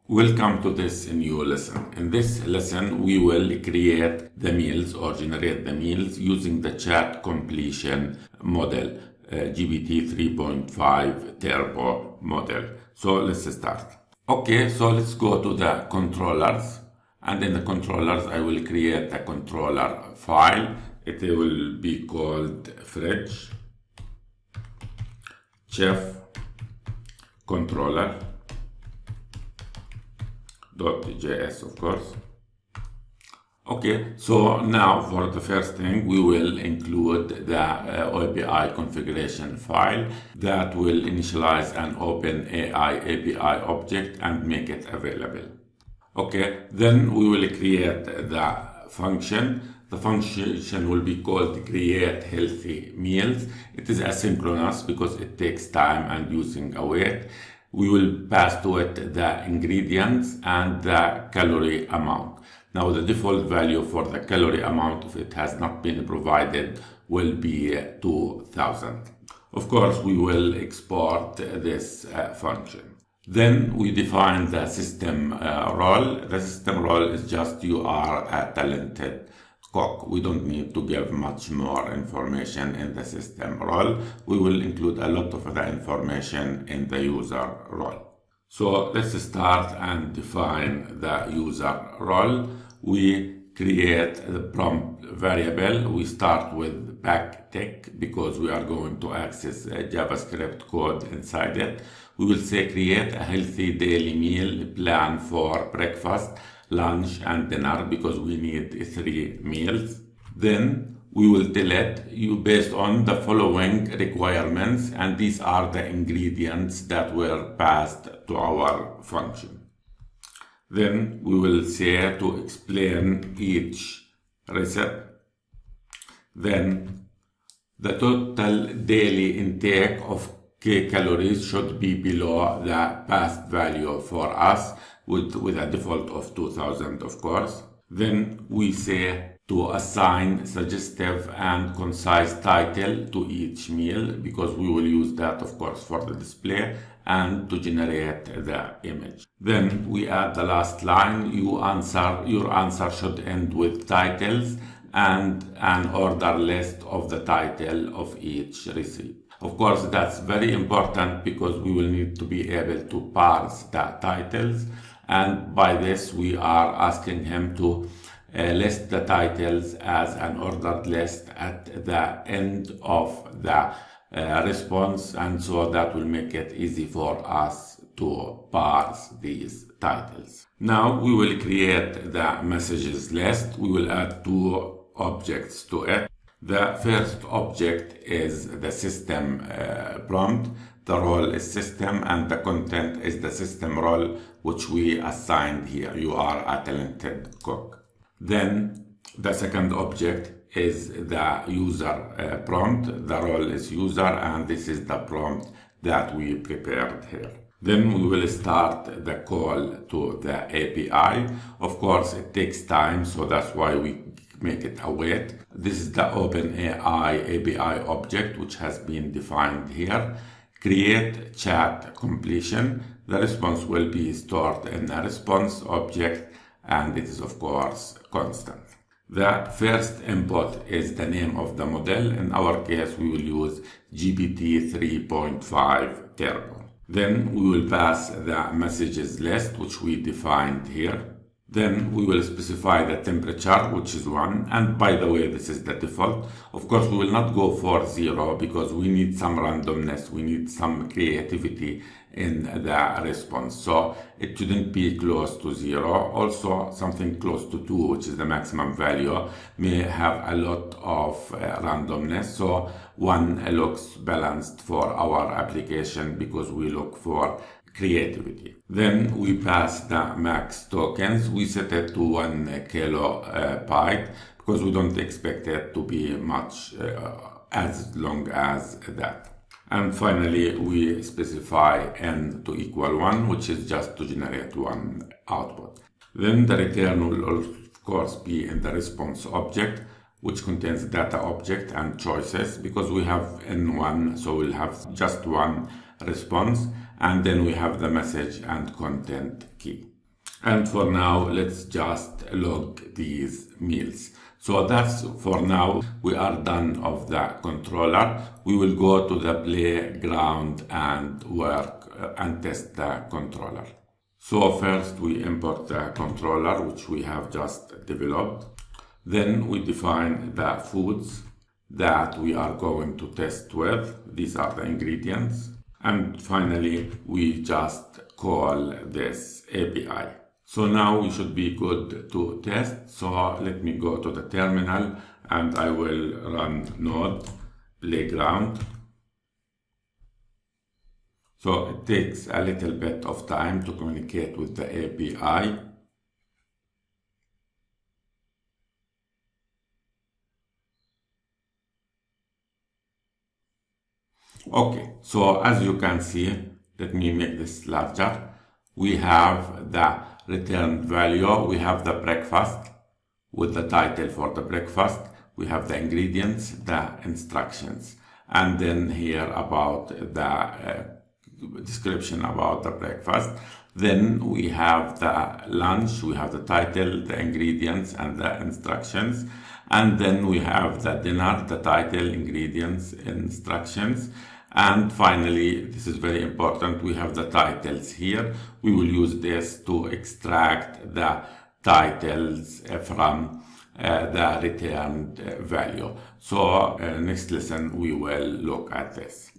Welcome to this new lesson. In this lesson, we will create the meals or generate the meals using the ChatCompletion model, GPT 3.5 Turbo model. So let's start. Okay, so let's go to the controllers. And in the controllers, I will create a controller file. It will be called FridgeChef controller.js, of course. Okay, so now for the first thing, we will include the API configuration file that will initialize an OpenAI API object and make it available. Okay, then we will create the function. The function will be called create healthy meals. It is asynchronous because it takes time and using a wait. We will pass to it the ingredients and the calorie amount. Now the default value for the calorie amount, if it has not been provided, will be 2000. Of course, we will export this function. Then we define the system role. The system role is just you are a talented cook. We don't need to give much more information in the system role. We will include a lot of the information in the user role. So let's start and define the user role. We create the prompt variable. We start with backtick because we are going to access JavaScript code inside it. We will say create a healthy daily meal plan for breakfast, lunch and dinner because we need 3 meals. Then we will tell it you based on the following requirements, and these are the ingredients that were passed to our function. Then we will say to explain each recipe. Then the total daily intake of calories should be below the past value for us with a default of 2000, of course. Then we say to assign suggestive and concise title to each meal because we will use that, of course, for the display and to generate the image. Then we add the last line. Your answer should end with titles and an order list of the title of each recipe. Of course, that's very important because we will need to be able to parse the titles, and by this we are asking him to list the titles as an ordered list at the end of the response, and so that will make it easy for us to parse these titles. Now we will create the messages list. We will add 2 objects to it. The first object is the system prompt. The role is system and the content is the system role which we assigned here. You are a talented cook. Then the second object is the user prompt. The role is user and this is the prompt that we prepared here. Then we will start the call to the API. Of course, it takes time, so that's why we make it await. This is the OpenAI API object which has been defined here. Create ChatCompletion. The response will be stored in a response object and it is of course constant. The first input is the name of the model. In our case, we will use GPT 3.5 Turbo. Then we will pass the messages list which we defined here. Then we will specify the temperature, which is 1. And by the way, this is the default. Of course, we will not go for 0 because we need some randomness. We need some creativity in the response. So it shouldn't be close to 0. Also, something close to 2, which is the maximum value, may have a lot of randomness. So 1 looks balanced for our application because we look for creativity. Then we pass the max tokens. We set it to 1 kilobyte because we don't expect it to be much as long as that. And finally, we specify n to equal 1, which is just to generate 1 output. Then the return will of course be in the response object. which contains data object and choices. Because we have N1, so we'll have just one response, and then we have the message and content key. And for now, let's just log these meals. So that's for now. We are done of the controller. We will go to the playground and work and test the controller. So first we import the controller, which we have just developed. Then we define the foods that we are going to test with. These are the ingredients. And finally, we just call this API. So now we should be good to test. So let me go to the terminal and I will run node playground. So it takes a little bit of time to communicate with the API. Okay, so as you can see, let me make this larger. We have the returned value, we have the breakfast with the title for the breakfast, we have the ingredients, the instructions, and then here about the description about the breakfast. Then we have the lunch, we have the title, the ingredients, and the instructions. And then we have the dinner, the title, ingredients, instructions. And finally, this is very important, we have the titles here. We will use this to extract the titles from the returned value. So next lesson, we will look at this.